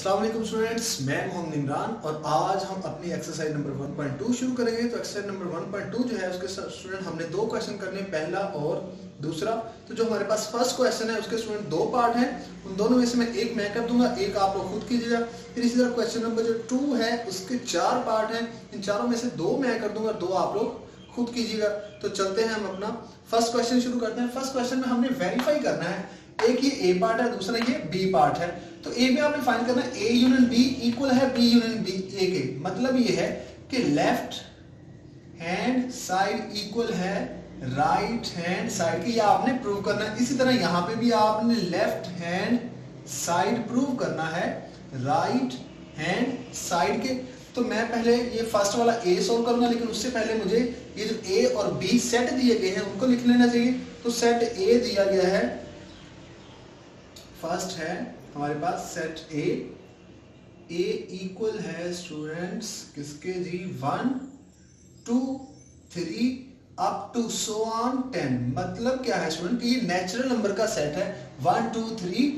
अस्सलाम वालेकुम स्टूडेंट्स, मैं मोहम्मद इमरान और आज हम अपनी एक्सरसाइज नंबर 1.2 शुरू करेंगे। तो एक्सरसाइज नंबर 1.2 जो है उसके स्टूडेंट हमने दो क्वेश्चन करने, पहला और दूसरा। तो जो हमारे पास फर्स्ट क्वेश्चन है उसके स्टूडेंट दो पार्ट हैं, उन दोनों में से मैं एक मैं कर दूंगा, एक आप लोग खुद कीजिएगा। फिर इसी तरह क्वेश्चन नंबर जो 2 है उसके 4 पार्ट हैं, इन चारों में से दो मैं कर दूंगा, दो आप लोग खुद कीजिएगा। तो चलते हैं, हम अपना फर्स्ट क्वेश्चन शुरू करते हैं। फर्स्ट क्वेश्चन में हमने वेरीफाई करना है, एक ये ए पार्ट है, दूसरा ये बी पार्ट है। तो ए में आपने फाइंड करना है ए यूनियन बी इक्वल है बी यूनियन बी ए के। मतलब ये है कि लेफ्ट हैंड साइड इक्वल है राइट हैंड साइड की, ये आपने प्रूव करना है। इसी तरह यहां पे भी आपने लेफ्ट हैंड साइड प्रूव करना है राइट हैंड साइड के। तो मैं पहले ये फर्स्ट वाला ए सोल्व करूंगा, लेकिन उससे पहले मुझे ये जो ए और बी सेट दिए गए हैं उनको लिख लेना चाहिए। तो सेट ए दिया गया है, फर्स्ट है हमारे पास सेट ए इक्वल है स्टूडेंट्स किसके जी, 1 2 3 अप टू सो ऑन 10। मतलब क्या है स्टूडेंट, ये नेचुरल नंबर का सेट है, 1 2 3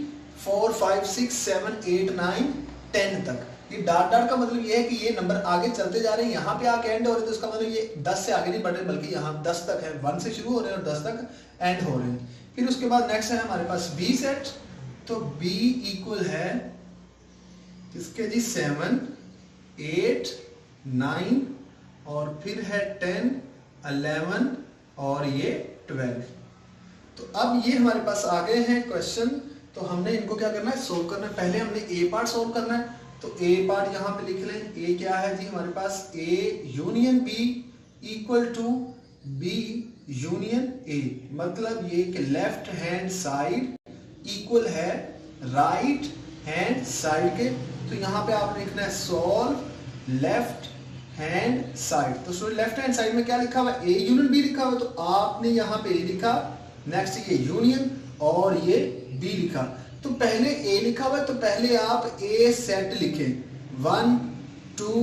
4 5 6 7 8 9 10 तक। ये डॉट डॉट का मतलब ये है कि ये नंबर आगे चलते जा रहे हैं, यहाँ पे आके एंड हो रहे हैं। तो इसका मतलब ये 10 से आगे नहीं बढ़ रहे, बल्कि यहाँ 10 तक है, 1 से शुरू हो रहे हैं और 10 तक एंड हो रहे हैं। फिर उसके बाद नेक्स्ट है हमारे पास बी सेट। तो B इक्वल है किसके जी, 7 8 9 और फिर है 10 11 और ये 12। तो अब ये हमारे पास आ गए हैं क्वेश्चन। तो हमने इनको क्या करना है, सोल्व करना है। पहले हमने ए पार्ट सोल्व करना है। तो ए पार्ट यहां पे लिख लें। ए क्या है जी हमारे पास, A union B equal to B union A. मतलब ये कि लेफ्ट हैंड साइड इक्वल है राइट हैंड साइड के। तो यहां पे आपने लिखना है सॉल्व लेफ्ट हैंड साइड। तो लेफ्ट हैंड साइड में क्या लिखा हुआ है, ए यूनियन बी लिखा हुआ है। तो आपने यहां पे ए लिखा, नेक्स्ट ये यूनियन और ये बी लिखा। तो पहले ए लिखा हुआ है तो पहले आप ए सेट लिखें, 1 2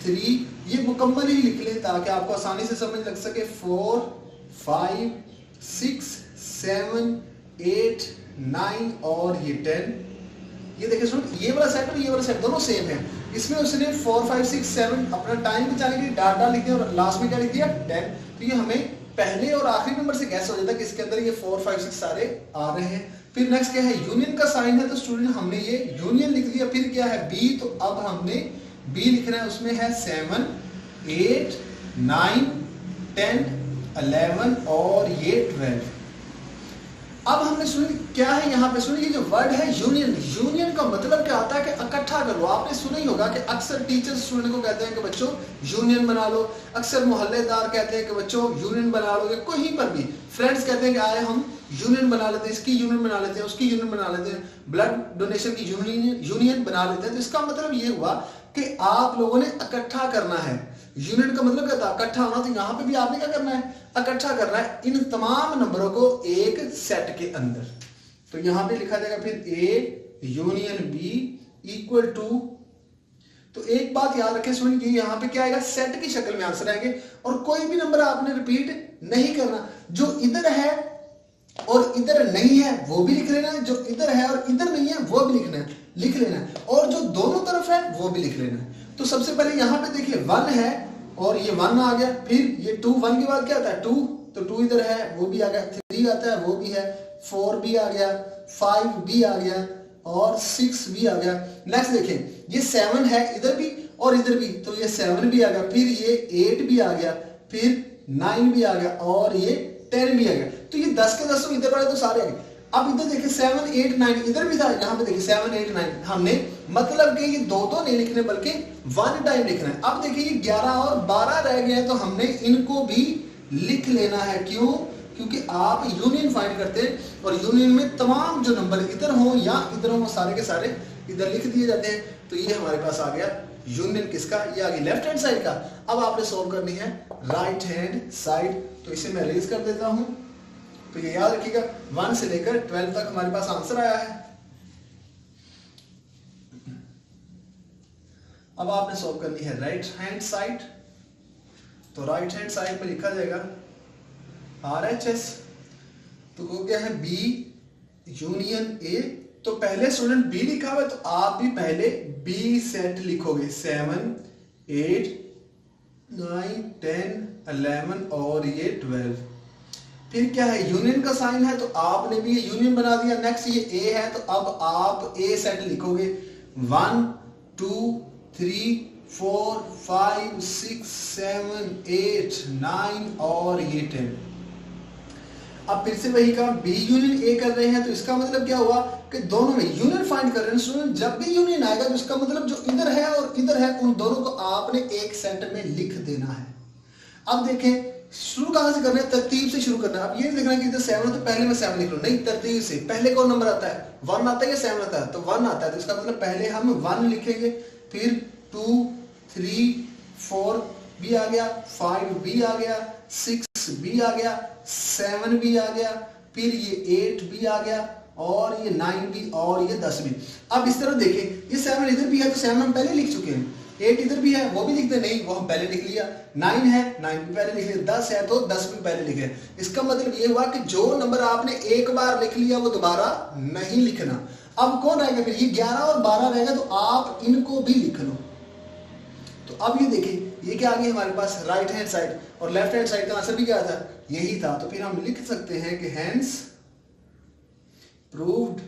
3 ये मुकम्मल ही लिख लें ताकि आपको आसानी से समझ लग सके। 4 5 6 7 8 9 और ये 10। ये देखिए सुन, ये वाला सेट और ये वाला सेट दोनों सेम है। इसमें उसने 4 5 6 7 अपना टाइम बचाने के लिए डाट डाट लिख दिया और लास्ट में क्या लिख दिया, 10। तो ये हमें पहले और आखिरी नंबर से गैस हो जाता है कि इसके अंदर ये 4 5 6 सारे आ रहे हैं। फिर नेक्स्ट क्या है, यूनियन का साइन है। तो स्टूडेंट हमने ये यूनियन लिख दिया। फिर क्या है बी, तो अब हमने बी लिखना है, उसमें है 7 8 9 10 11 और ये 12। अब हमने सुनी क्या है यहाँ पे, सुनिए जो वर्ड है यूनियन। यूनियन का मतलब क्या होता है कि इकट्ठा करो। आपने सुना ही होगा कि अक्सर टीचर्स स्टूडेंट को कहते हैं कि बच्चों यूनियन बना लो। अक्सर मोहल्लेदार कहते हैं कि बच्चों यूनियन बना लो। कहीं पर भी फ्रेंड्स कहते हैं कि आए हम यूनियन बना लेते हैं, इसकी यूनियन बना लेते हैं, उसकी यूनियन बना लेते हैं, ब्लड डोनेशन की यूनियन बना लेते हैं। तो इसका मतलब ये हुआ कि आप लोगों ने इकट्ठा करना है। यूनियन का मतलब क्या था, इकट्ठा होना। तो यहाँ पे भी आपने क्या करना है, इकट्ठा करना है इन तमाम नंबरों को एक सेट के अंदर। तो यहाँ पे लिखा जाएगा फिर A union B equal to. तो एक बात याद रखें स्टूडेंट, यहाँ पे क्या आएगा, सेट की शक्ल में आंसर आएंगे और कोई भी नंबर आपने रिपीट नहीं करना। जो इधर है और इधर नहीं है वो भी लिख लेना है, जो इधर है और इधर नहीं है वो भी लिख लेना है, और जो दोनों तरफ है वो भी लिख लेना है। तो सबसे पहले यहाँ पे देखिए 1 है और ये 1 आ गया। फिर ये 2, 1 के बाद क्या आता है 2, तो 2 इधर है वो भी आ गया। 3 आता है वो भी है, 4 भी आ गया, 5 भी आ गया और 6 भी आ गया। नेक्स्ट देखें ये 7 है इधर भी और इधर भी, तो ये 7 भी आ गया। फिर ये 8 भी आ गया, फिर 9 भी आ गया और ये 10 भी आ गया। तो ये 10 के 10 इधर वाले तो सारे आ गए। अब इधर देखिए 7 8 9 इधर भी था, यहाँ पे देखिए 7 8 9 हमने मतलब कि ये दो नहीं लिखने बल्कि 1 टाइम लिखना है। अब देखिए ये 11 और 12 रह गए हैं, तो हमने इनको भी लिख लेना है। क्यों? क्योंकि आप यूनियन फाइंड करते हैं और यूनियन में तमाम जो नंबर इधर हो या इधर हो वो सारे के सारे इधर लिख दिए जाते हैं। तो ये हमारे पास आ गया यूनियन किसका, ये आ गई लेफ्ट हैंड साइड का। अब आपने सोल्व करनी है राइट हैंड साइड। तो इसे मैं रेज कर देता हूं। तो ये याद रखिएगा 1 से लेकर 12 तक हमारे पास आंसर आया है। अब आपने सोल्व करनी है राइट हैंड साइड। तो राइट हैंड साइड पे लिखा जाएगा RHS। तो हो गया है B यूनियन A तो पहले स्टूडेंट बी लिखा हुआ है तो आप भी पहले बी सेट लिखोगे 7 8 9 10 11 और ये 12। फिर क्या है यूनियन का साइन है तो आपने भी ये यूनियन बना दिया। नेक्स्ट ये ए है तो अब आप ए सेट लिखोगे 1 2 3 4 5 6 7 8 9 और ये 10। अब फिर से वही कहा बी यूनियन ए कर रहे हैं तो इसका मतलब क्या हुआ कि दोनों में यूनियन फाइंड कर रहे हैं स्टूडेंट। जब भी यूनियन आएगा तो इसका मतलब जो इधर है और इधर है उन दोनों को आपने एक सेट में लिख देना है। अब देखें शुरू कहां से करना है, तरतीब से शुरू करना है। अब ये देखना है कि इधर 7 है तो पहले मैं 7 लिख लूं, नहीं तरतीब से। पहले कौन नंबर आता है 1 आता है या 7 आता है, तो 1 आता है तो इसका मतलब पहले हम 1 लिखेंगे, फिर 2 3 4 भी आ गया, 5 भी आ गया, 6 भी आ गया, 7 भी आ गया, फिर ये 8 भी आ गया और ये 9 भी और ये 10 भी। अब इस तरह देखें ये 7 इधर भी है तो 7 हम पहले लिख चुके हैं, 8 इधर भी है वो भी लिखते नहीं, वो हम पहले लिख लिया, 9 है 9 भी पहले लिख लिया, 10 है तो 10 भी पहले लिखे। इसका मतलब ये हुआ कि जो नंबर आपने एक बार लिख लिया वो दोबारा नहीं लिखना। अब कौन रहेगा फिर, ये 11 और 12 रहेगा तो आप इनको भी लिख लो। तो अब ये देखिए ये क्या आ गया हमारे पास राइट हैंड साइड, और लेफ्ट हैंड साइड का आंसर भी क्या था यही था। तो फिर हम लिख सकते हैं कि hence proved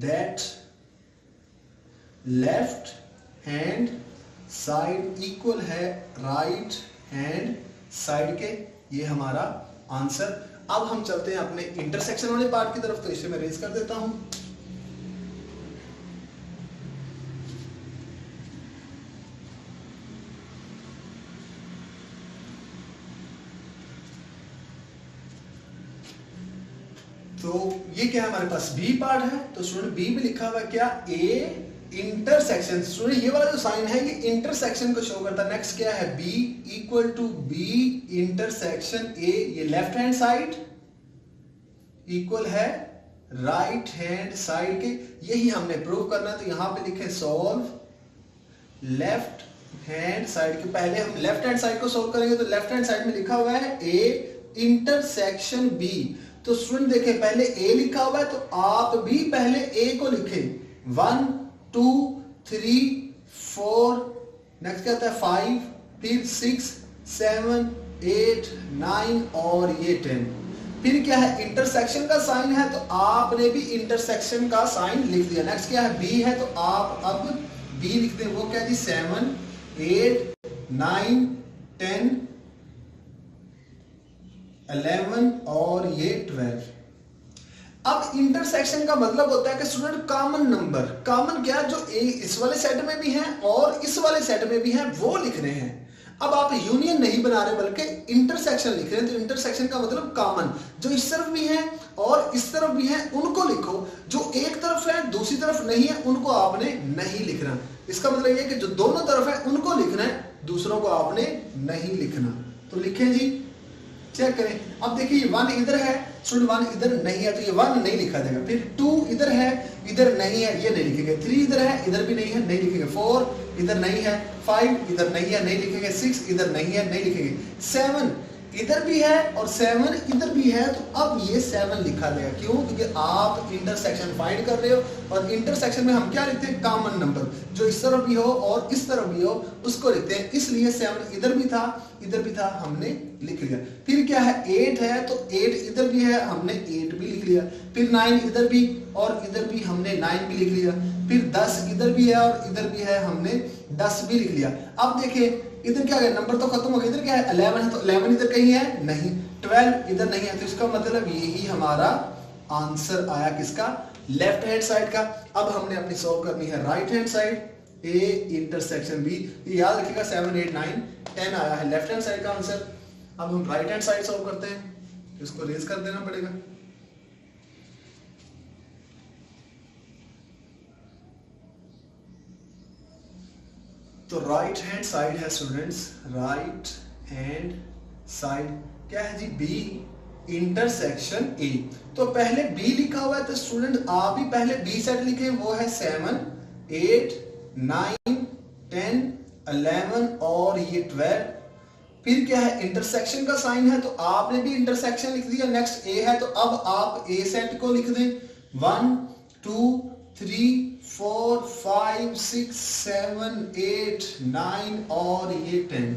that left hand side equal है राइट हैंड साइड के, ये हमारा आंसर। अब हम चलते हैं अपने इंटरसेक्शन वाले पार्ट की तरफ, तो इसे मैं रेज कर देता हूं। तो ये क्या है हमारे पास बी पार्ट है, तो स्टूडेंट बी में लिखा हुआ क्या ए इंटरसेक्शन। स्टूडेंट ये वाला जो साइन है ये इंटरसेक्शन को शो करता है। नेक्स्ट क्या है B equal to B intersection A, ये लेफ्ट हैंड साइड इक्वल है राइट हैंड साइड के, यही हमने प्रूव करना है। तो यहां पे लिखे सॉल्व लेफ्ट हैंड साइड के, पहले हम लेफ्ट हैंड साइड को सॉल्व करेंगे तो लेफ्ट हैंड साइड में लिखा हुआ है ए इंटरसेक्शन बी। तो स्टूडेंट देखें पहले ए लिखा हुआ है तो आप भी पहले ए को लिखें 1 2 3 4, नेक्स्ट क्या आता है 5, फिर 6 7 8 9 और ये 10। फिर क्या है इंटरसेक्शन का साइन है तो आपने भी इंटरसेक्शन का साइन लिख दिया। नेक्स्ट क्या है बी है तो आप अब बी लिख दें, वो क्या जी 7 8 9 10 11 और ये 12। अब इंटरसेक्शन का मतलब होता है कि स्टूडेंट कॉमन नंबर, कॉमन क्या जो इस वाले सेट में भी है और इस वाले सेट में भी है वो लिखने हैं। अब आप यूनियन नहीं बना रहे बल्कि इंटरसेक्शन लिख रहे हैं, तो इंटरसेक्शन का मतलब कॉमन जो इस तरफ भी है और इस तरफ भी है उनको लिखो, जो एक तरफ है दूसरी तरफ नहीं है उनको आपने नहीं लिखना। इसका मतलब ये कि जो दोनों तरफ है उनको लिखना है, दूसरों को आपने नहीं लिखना। तो लिखें जी, चेक करें। अब देखिए ये 1 इधर है स्टूडेंट, 1 इधर नहीं है तो ये 1 नहीं लिखा जाएगा। फिर 2 इधर है इधर नहीं है ये नहीं लिखेंगे, 3 इधर है इधर भी नहीं है नहीं लिखेंगे, 4 इधर नहीं है, 5 इधर नहीं है नहीं लिखेंगे, 6 इधर नहीं है नहीं लिखेंगे, 7 इधर भी है और 7 इधर भी है तो अब ये 7 लिखा जाएगा। क्यों? क्योंकि आप इंटरसेक्शन फाइंड कर रहे हो और इंटरसेक्शन में हम क्या लिखते हैं कॉमन नंबर, जो इस तरफ भी हो और इस तरफ भी हो उसको लिखते हैं, इसलिए 7 इधर भी था इधर भी था हमने लिख लिया। फिर क्या है 8 है तो 8 इधर भी है हमने 8 भी लिख लिया, फिर 9 इधर भी और इधर भी हमने 9 भी लिख लिया, फिर 10 इधर भी है और इधर भी है हमने 10 भी लिख लिया। अब देखिए इधर क्या है नंबर तो खत्म हो गया, इधर क्या है 11 है तो 11 इधर कहीं है नहीं, 12 इधर नहीं है, तो इसका मतलब यही हमारा आंसर आया किसका, लेफ्ट हैंड साइड का। अब हमने अपनी सॉल्व करनी है right hand side, A intersection B, याद रखिएगा 7 8 9 10 आया है लेफ्ट हैंड साइड का आंसर। अब हम राइट हैंड साइड सॉल्व करते हैं, इसको रेज कर देना पड़ेगा। तो राइट हैंड साइड है स्टूडेंट्स, राइट हैंड साइड क्या है जी बी इंटरसेक्शन ए। तो पहले बी लिखा हुआ है तो स्टूडेंट आप भी पहले बी सेट लिखे, वो है 7 8 9 10 11 और ये 12। फिर क्या है इंटरसेक्शन का साइन है तो आपने भी इंटरसेक्शन लिख दिया। नेक्स्ट ए है तो अब आप ए सेट को लिख दें, 1 2 3 4 5 6 7 8 9 और ये 10।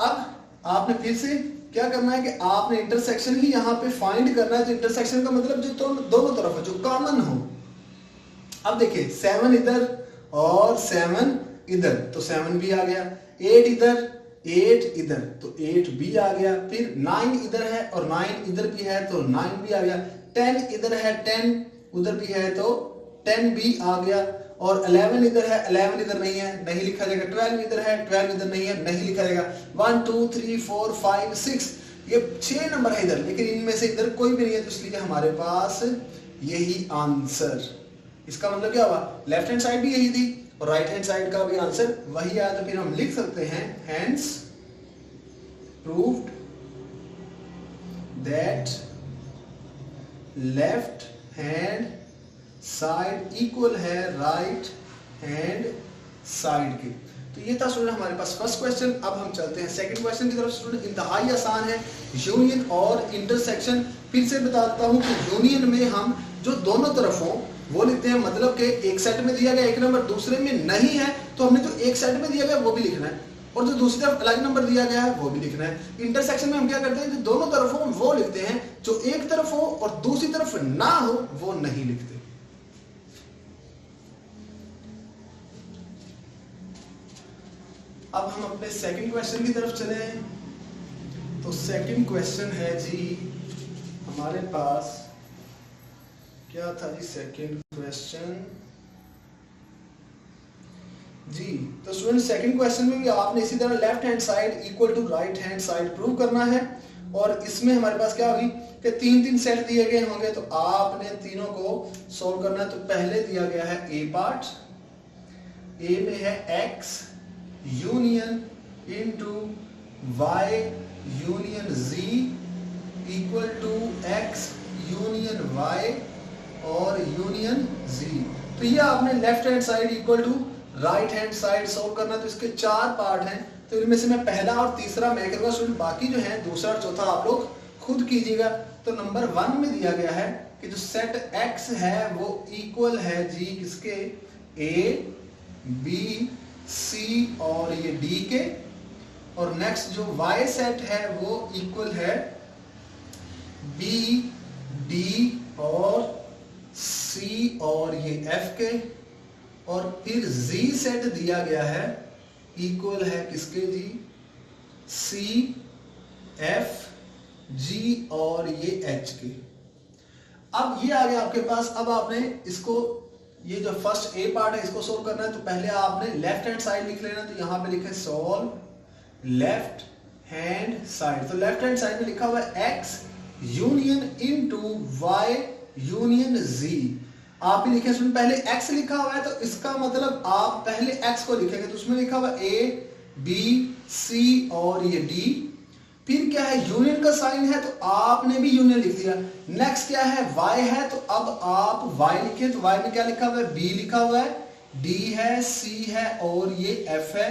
अब आपने फिर से क्या करना है कि आपने इंटरसेक्शन ही यहां पे फाइंड करना है। तो इंटरसेक्शन का मतलब जो दोनों तरफ है, जो कॉमन हो। अब देखिए 7 इधर और 7 इधर, तो 7 भी आ गया। 8 इधर 8 इधर, तो 8 भी आ गया। फिर 9 इधर है और 9 इधर भी है, तो 9 भी आ गया। 10 इधर है, 10 उधर भी है, तो 10 भी आ गया। और 11 इधर है, 11 इधर नहीं है, नहीं लिखा जाएगा। 12 इधर है, 12 इधर नहीं है, नहीं लिखा जाएगा। 1 2 3 4 5 6, ये 6 नंबर है इधर, लेकिन इनमें से इधर कोई भी नहीं है, तो इसलिए हमारे पास यही आंसर। इसका मतलब क्या हुआ, लेफ्ट हैंड साइड भी यही थी और राइट हैंड साइड का भी आंसर वही आया। तो फिर हम लिख सकते हैं hence proved that left hand side equal है राइट हैंड साइड के। तो ये था स्टूडेंट हमारे पास फर्स्ट क्वेश्चन। अब हम चलते हैं सेकंड क्वेश्चन की तरफ। स्टूडेंट इंतहाई आसान है, यूनियन और इंटरसेक्शन। फिर से बताता हूं कि यूनियन में हम जो दोनों तरफ हो वो लिखते हैं, मतलब कि एक सेट में दिया गया एक नंबर दूसरे में नहीं है, तो हमने जो एक सेट में दिया गया वो भी लिखना है, और जो दूसरी तरफ अलग नंबर दिया गया है वो भी लिखना है। इंटरसेक्शन में हम क्या करते हैं, जो दोनों तरफ हो वो लिखते हैं, जो एक तरफ हो और दूसरी तरफ ना हो वो नहीं लिखते। अब हम अपने सेकंड क्वेश्चन की तरफ चले। तो सेकंड क्वेश्चन है जी हमारे पास, क्या था जी सेकंड क्वेश्चन जी। तो स्टूडेंट सेकंड क्वेश्चन में भी आपने इसी तरह left hand side equal to right hand side prove करना है। और इसमें हमारे पास क्या होगी कि 3-3 सेट दिए गए होंगे, तो आपने तीनों को सोल्व करना है। तो पहले दिया गया है ए पार्ट, ए में है x union into y union z equal to x union y और यूनियन z। तो ये आपने left hand side equal to right hand side solve करना। तो इसके 4 पार्ट हैं, तो इनमें से मैं पहला और तीसरा मैं करूंगा स्टूडेंट, बाकी जो है दूसरा और चौथा आप लोग खुद कीजिएगा। तो नंबर 1 में दिया गया है कि जो सेट x है वो इक्वल है जी किसके, a b c और ये d के। और नेक्स्ट जो y सेट है वो इक्वल है b d और c और ये f के। और फिर z सेट दिया गया है इक्वल है किसके जी, c f g और ये h के। अब ये आ गया आपके पास। अब आपने इसको, ये जो फर्स्ट ए पार्ट है इसको सोल्व करना है। तो पहले आपने लेफ्ट हैंड साइड लिख लेना। तो यहां पे लिखे सोल्व लेफ्ट हैंड साइड। तो लेफ्ट हैंड साइड में लिखा हुआ है x union into y union z। आप भी लिखे, उसमें पहले x लिखा हुआ है, तो इसका मतलब आप पहले x को लिखेंगे। तो उसमें लिखा हुआ a b c और ये d। फिर क्या है, यूनियन का साइन है, तो आपने भी यूनियन लिख दिया। नेक्स्ट क्या है, y है, तो अब आप y लिखे। तो y में क्या लिखा हुआ है, b लिखा हुआ है, d है, c है और ये f है।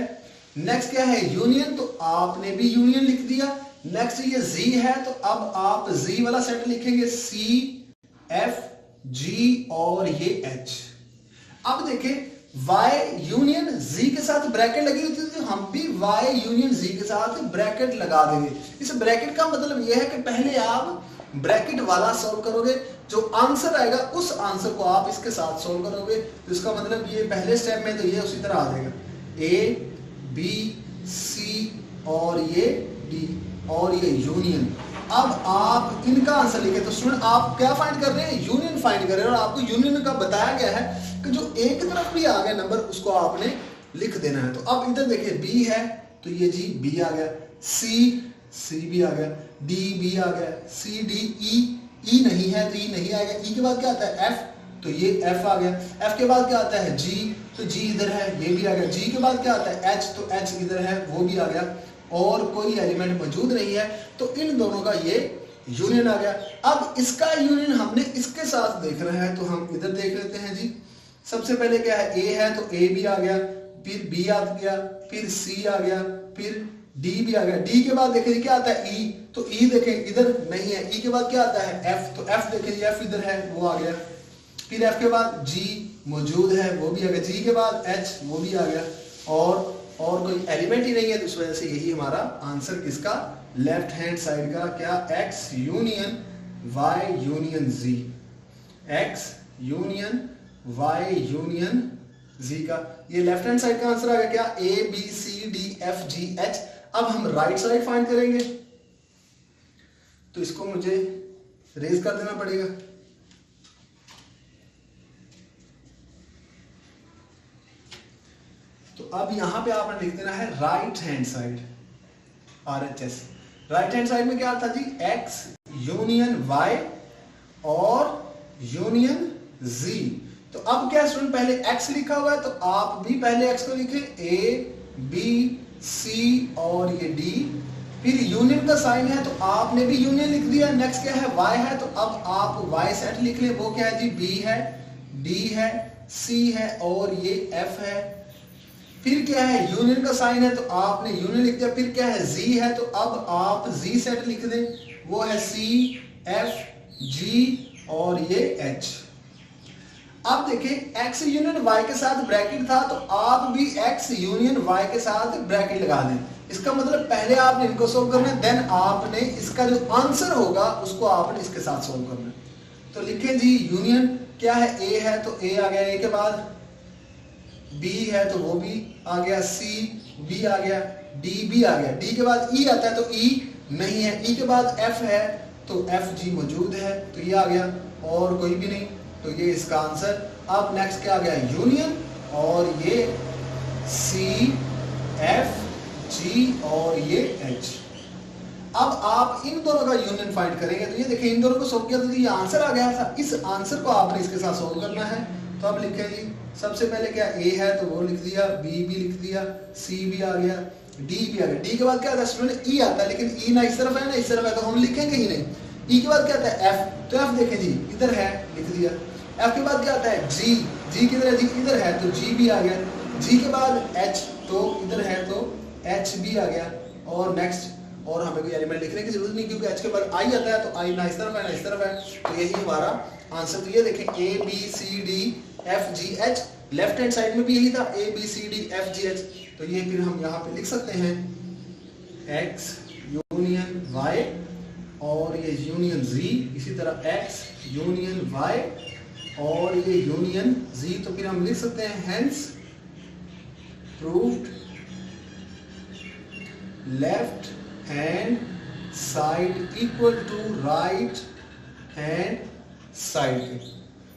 नेक्स्ट क्या है, यूनियन, तो आपने भी यूनियन लिख दिया। नेक्स्ट ये z है, तो अब आप z वाला सेट लिखेंगे, c f g और ये h। अब देखें y यूनियन z के साथ ब्रैकेट लगी होती है, तो हम भी y यूनियन z के साथ ब्रैकेट लगा देंगे। इस ब्रैकेट का मतलब यह है कि पहले आप ब्रैकेट वाला सॉल्व करोगे, जो आंसर आएगा उस आंसर को आप इसके साथ सॉल्व करोगे। तो इसका मतलब ये पहले स्टेप में तो ये उसी तरह आ जाएगा, a b c और ये d और ये यूनियन। अब आप इनका आंसर लिखे। तो स्टूडेंट आप क्या फाइंड कर रहे हैं, यूनियन फाइंड कर रहे हैं। और आपको यूनियन का बताया गया है कि जो एक तरफ भी आ गया नंबर उसको आपने लिख देना है। तो अब इधर देखिए b है, तो ये जी b आ गया, c भी आ गया, d b आ गया, c d e नहीं है तो e नहीं आएगा। e के बाद क्या आता है f, तो ये f आ गया। f के बाद क्या आता है g, तो g इधर है, ये भी आ गया। g के बाद क्या आता है h, तो h इधर है, वो भी आ गया। और कोई एलिमेंट मौजूद नहीं है, तो इन दोनों का ये यूनियन आ गया। अब इसका यूनियन हमने इसके साथ देख रहे हैं, तो हम इधर देख लेते हैं जी। सबसे पहले क्या है, a है, तो a भी आ गया, फिर b आ गया, फिर c आ गया, फिर डी भी आ गया। डी के बाद देखिए क्या आता है, ई, तो ई देखें इधर नहीं है। ई के बाद क्या आता है, एफ, तो एफ देखिए जी एफ इधर है, वो आ गया। फिर एफ के बाद जी मौजूद है, वो भी आ गया। जी के बाद एच, वो भी आ गया। और कोई एलिमेंट ही नहीं है, तो इस वजह से यही हमारा आंसर किसका, लेफ्ट हैंड साइड का, क्या, x union y union z, x union y union z का ये लेफ्ट हैंड साइड का आंसर आ गया। क्या, A B C D F G H. अब हम राइट साइड फाइंड करेंगे, तो इसको मुझे रेज कर देना पड़ेगा। तो अब यहां पे आपने लिख देना है right hand side, RHS। Right hand side में क्या था जी, एक्स यूनियन वाई और यूनियन जी। तो अब क्या स्टूडेंट, पहले x लिखा हुआ है तो आप भी पहले x को लिखें, A B C और ये D। फिर यूनियन का साइन है तो आपने भी यूनियन लिख दिया। नेक्स्ट क्या है, y है, तो अब आप y सेट लिख लें, वो क्या है जी, B है, D है, C है और ये F है। फिर क्या है, यूनियन का साइन है तो आपने यूनियन लिख दिया। फिर क्या है, Z है, तो अब आप Z सेट लिख दें, वो है C F G और ये H। अब देखिए x यूनियन y के साथ ब्रैकेट था, तो आप भी x यूनियन y के साथ ब्रैकेट लगा दें। इसका मतलब पहले आपने इनको सोल्व करना है, देन आपने इसका जो आंसर होगा उसको आपने इसके साथ सोल्व करना है। तो लिखें जी, यूनियन क्या है, a है तो a आ गया, a के बाद b है तो वो भी आ गया, c b आ गया, d भी आ गया। d के बाद e आता है तो e नहीं है, e के बाद f है तो f g मौजूद है, तो ये आ गया, और कोई भी नहीं, तो ये इसका आंसर। अब नेक्स्ट क्या आ गया, यूनियन, और ये C F G और ये H। अब आप इन दोनों का यूनियन फाइंड करेंगे, तो ये देखिए इन दोनों को सोल्व किया तो ये आंसर आ गया था। इस आंसर को आपने इसके साथ सोल्व करना है। तो अब लिखें जी, सबसे पहले क्या, A है तो वो लिख दिया, B भी लिख दिया, C भी आ गया, D भी आ गया। D के बाद क्या आता है स्टूडेंट, E आता है, लेकिन E ना इस तरफ है ना इस तरफ है, तो हम लिखेंगे ही नहीं। E के बाद क्या आता है, F, तो F देखें जी इधर है, लिख दिया। F के बाद क्या आता है, G, G किधर है जी, इधर है, तो G भी आ गया। G के बाद H, तो इधर है तो H भी आ गया। और नेक्स्ट, और हमें कोई एलिमेंट लिखने की जरूरत नहीं, क्योंकि H के बाद I आता है, तो I ना इस तरफ है ना इस तरफ है, तो यही हमारा आंसर। तो ये देखें A B C D F G H, left hand side में भी यही था, A B C D F G H। तो ये फिर हम यहाँ पे लिख सकते हैं X यूनियन Y और ये यूनियन Z, इसी तरह X यूनियन Y और ये यूनियन Z। तो फिर हम लिख सकते हैं hence proved left hand side equal to right hand side.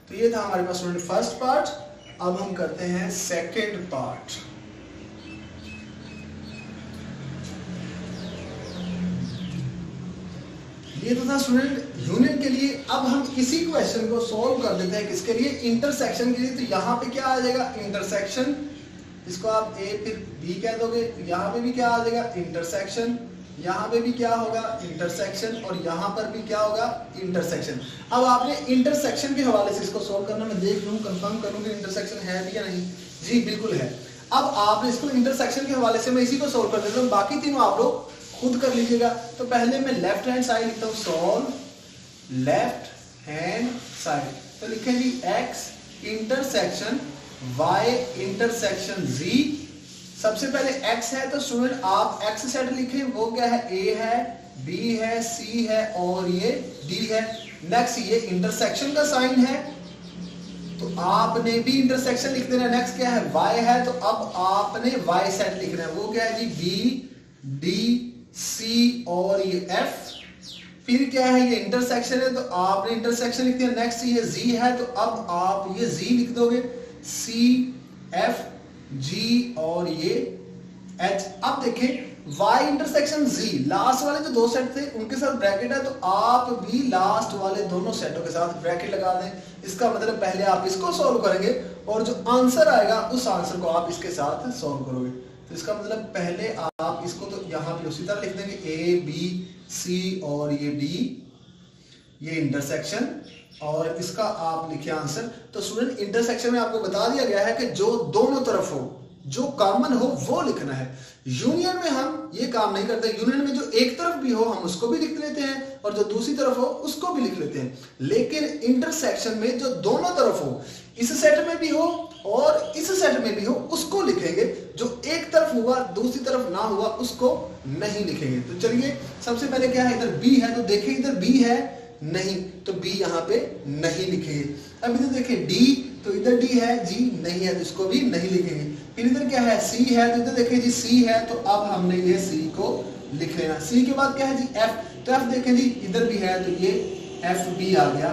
तो ये था हमारे पास स्टूडेंट फर्स्ट पार्ट। अब हम करते हैं सेकेंड पार्ट। ये तो था स्टूडेंट यूनियन के लिए। अब हम इसी क्वेश्चन को सॉल्व कर देते हैं किसके लिए, इंटरसेक्शन के लिए। तो यहाँ पे क्या आ जाएगा, इंटरसेक्शन, इसको आप ए फिर बी कह दोगे। तो यहाँ पे भी क्या आ जाएगा, इंटरसेक्शन, यहाँ पे भी क्या होगा, इंटरसेक्शन, और यहाँ पर भी क्या होगा, इंटरसेक्शन। अब आपने इंटरसेक्शन के हवाले से इसको सॉल्व करना, मैं देख लूँ कंफर्म करूँ कि इंटरसेक्शन है भी या नहीं। जी बिल्कुल है। अब आपने इसको इंटरसेक्शन के हवाले से मैं इसी को सॉल्व कर देता हूँ, बाकी तीनों आप लोग खुद कर लीजिएगा। तो पहले मैं लेफ्ट हैंड साइड लिखता हूँ, सॉल्व लेफ्ट हैंड साइड। तो लिखें जी x intersection y intersection z। सबसे पहले x है तो स्टूडेंट आप x सेट लिखें, वो क्या है, a है, b है, c है और ये d है। नेक्स्ट ये इंटरसेक्शन का साइन है तो आपने भी इंटरसेक्शन लिख देना। नेक्स्ट क्या है, y है, तो अब आपने y सेट लिखना है, वो क्या है जी, b d c और ये f। फिर क्या है, ये इंटरसेक्शन है तो आपने इंटरसेक्शन लिख दिया। नेक्स्ट ये z है तो अब आप ये z लिख दोगे, c f g और ये h। अब देखें y इंटरसेक्शन z, लास्ट वाले जो दो सेट थे उनके साथ ब्रैकेट है, तो आप भी लास्ट वाले दोनों सेटों के साथ ब्रैकेट लगा दें। इसका मतलब पहले आप इसको सॉल्व करेंगे और जो आंसर आएगा उस आंसर को आप इसके साथ सॉल्व करोगे। तो इसका मतलब पहले आप इसको तो यहाँ पे उसी तरह लिख देंगे, a b c और ये d, ये इंटरसेक्शन, और इसका आप लिखिए आंसर। तो स्टूडेंट इंटरसेक्शन में आपको बता दिया गया है कि जो दोनों तरफ हो, जो कॉमन हो वो लिखना है। यूनियन में हम ये काम नहीं करते। यूनियन में जो एक तरफ भी हो हम उसको भी लिख लेते हैं और जो दूसरी तरफ हो उसको भी लिख लेते हैं। लेकिन इंटरसेक्शन में जो दोनों तरफ हो, इस सेट में भी हो और इस सेट में भी हो, उसको लिखेंगे। जो एक तरफ हुआ दूसरी तरफ ना हुआ उसको नहीं लिखेंगे। तो चलिए सबसे पहले क्या है, इधर बी है तो देखें इधर बी है नहीं, तो बी यहाँ पे नहीं लिखेंगे। अब इधर देखें डी, तो इधर डी है, जी नहीं है तो इसको भी नहीं लिखेंगे। फिर इधर क्या है, सी है, तो इधर देखें जी सी है, तो अब हमने ये सी को लिख लेना। सी के बाद क्या है जी एफ, तो एफ देखें जी इधर भी है तो ये एफ बी आ गया,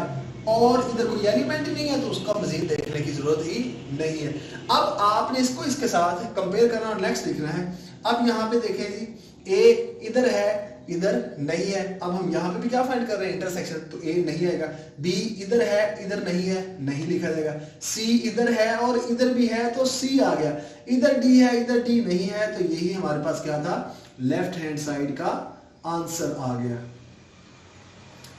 और इधर कोई एलिमेंट नहीं है तो उसका मजीद देखने की जरूरत ही नहीं है। अब आपने इसको इसके साथ कंपेयर करना और नेक्स्ट लिखना है। अब यहाँ पे देखें जी ए इधर है इधर नहीं है, अब हम यहाँ पे भी क्या फाइंड कर रहे हैं, इंटरसेक्शन, तो ए नहीं आएगा। बी इधर है इधर नहीं है, नहीं लिखा जाएगा। सी इधर है और इधर भी है तो सी आ गया। इधर डी है इधर डी नहीं है, तो यही हमारे पास क्या था, लेफ्ट हैंड साइड का आंसर आ गया।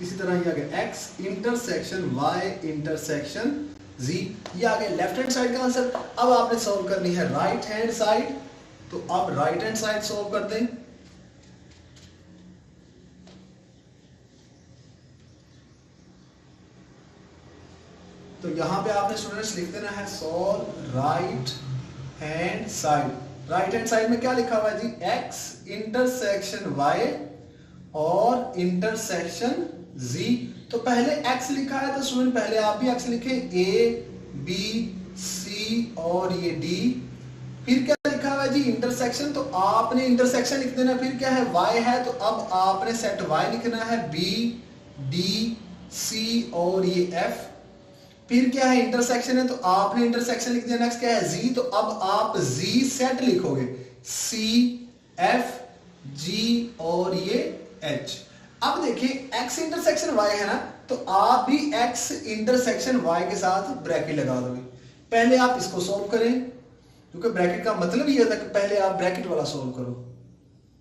इसी तरह ये आ गया एक्स इंटरसेक्शन वाई इंटरसेक्शन जी, ये आ गया लेफ्ट हैंड साइड का आंसर। अब आपने सॉल्व करनी है राइट हैंड साइड, तो अब राइट हैंड साइड सॉल्व कर दें। तो यहां पे आपने स्टूडेंट्स लिख देना है solve right hand side. Right hand side में क्या लिखा हुआ है जी, एक्स इंटरसेक्शन वाई और इंटरसेक्शन जी। तो पहले एक्स लिखा है तो स्टूडेंट पहले आप भी एक्स लिखे, ए बी सी और ये डी। फिर क्या लिखा हुआ है जी इंटरसेक्शन, तो आपने इंटरसेक्शन लिख देना। फिर क्या है, वाई है, तो अब आपने सेट वाई लिखना है, बी डी सी और ये एफ। फिर क्या है, इंटरसेक्शन है तो आपने इंटरसेक्शन लिख दिया। नेक्स्ट क्या है, जी, तो अब आप जी सेट लिखोगे, सी एफ जी और ये एच। अब देखिए एक्स इंटरसेक्शन वाई है ना, तो आप भी एक्स इंटरसेक्शन वाई के साथ ब्रैकेट लगा दोगे। पहले आप इसको सोल्व करें, क्योंकि ब्रैकेट का मतलब ये होता है कि पहले आप ब्रैकेट वाला सोल्व करो।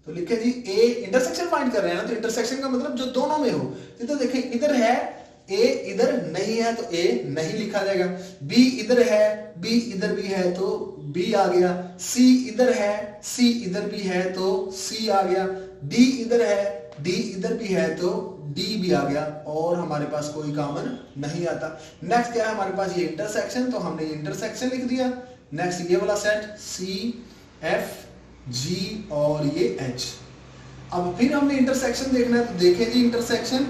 तो लिखे जी ए इंटरसेक्शन फाइंड कर रहे हैं ना, तो इंटरसेक्शन का मतलब जो दोनों में हो। तो देखिए इधर है ए इधर नहीं है तो ए नहीं लिखा जाएगा। बी इधर है बी इधर भी है तो बी आ गया। सी इधर है सी इधर भी है तो सी आ गया। डी इधर है डी इधर भी है तो डी भी आ गया, और हमारे पास कोई कॉमन नहीं आता। नेक्स्ट क्या है हमारे पास, ये इंटरसेक्शन, तो हमने इंटरसेक्शन लिख दिया। नेक्स्ट ये वाला सेट सी एफ जी और ये एच। अब फिर हमने इंटरसेक्शन देखना है, तो देखें जी इंटरसेक्शन,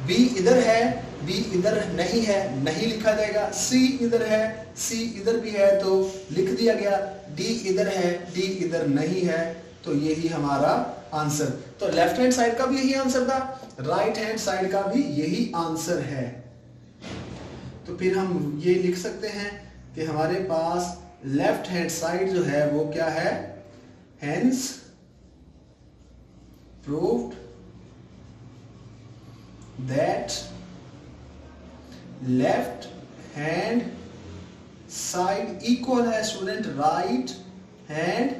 बी इधर है बी इधर नहीं है, नहीं लिखा जाएगा। सी इधर है सी इधर भी है तो लिख दिया गया। डी इधर है डी इधर नहीं है, तो यही हमारा आंसर। तो लेफ्ट हैंड साइड का भी यही आंसर था, राइट हैंड साइड का भी यही आंसर है। तो फिर हम ये लिख सकते हैं कि हमारे पास लेफ्ट हैंड साइड जो है वो क्या है, hence proved that left hand side equal है स्टूडेंट राइट हैंड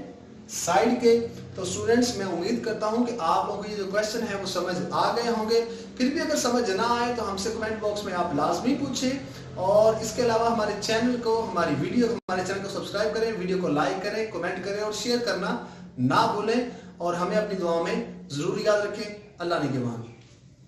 साइड के। तो स्टूडेंट्स मैं उम्मीद करता हूं कि आप लोगों को ये जो क्वेश्चन है वो समझ आ गए होंगे। फिर भी अगर समझ ना आए तो हमसे कमेंट बॉक्स में आप लाजमी पूछें, और इसके अलावा हमारे चैनल को हमारे चैनल को सब्सक्राइब करें, वीडियो को लाइक करें, कमेंट करें और शेयर करना ना भूलें, और हमें अपनी दुआओं में जरूर याद रखें। अल्लाह ने के मान।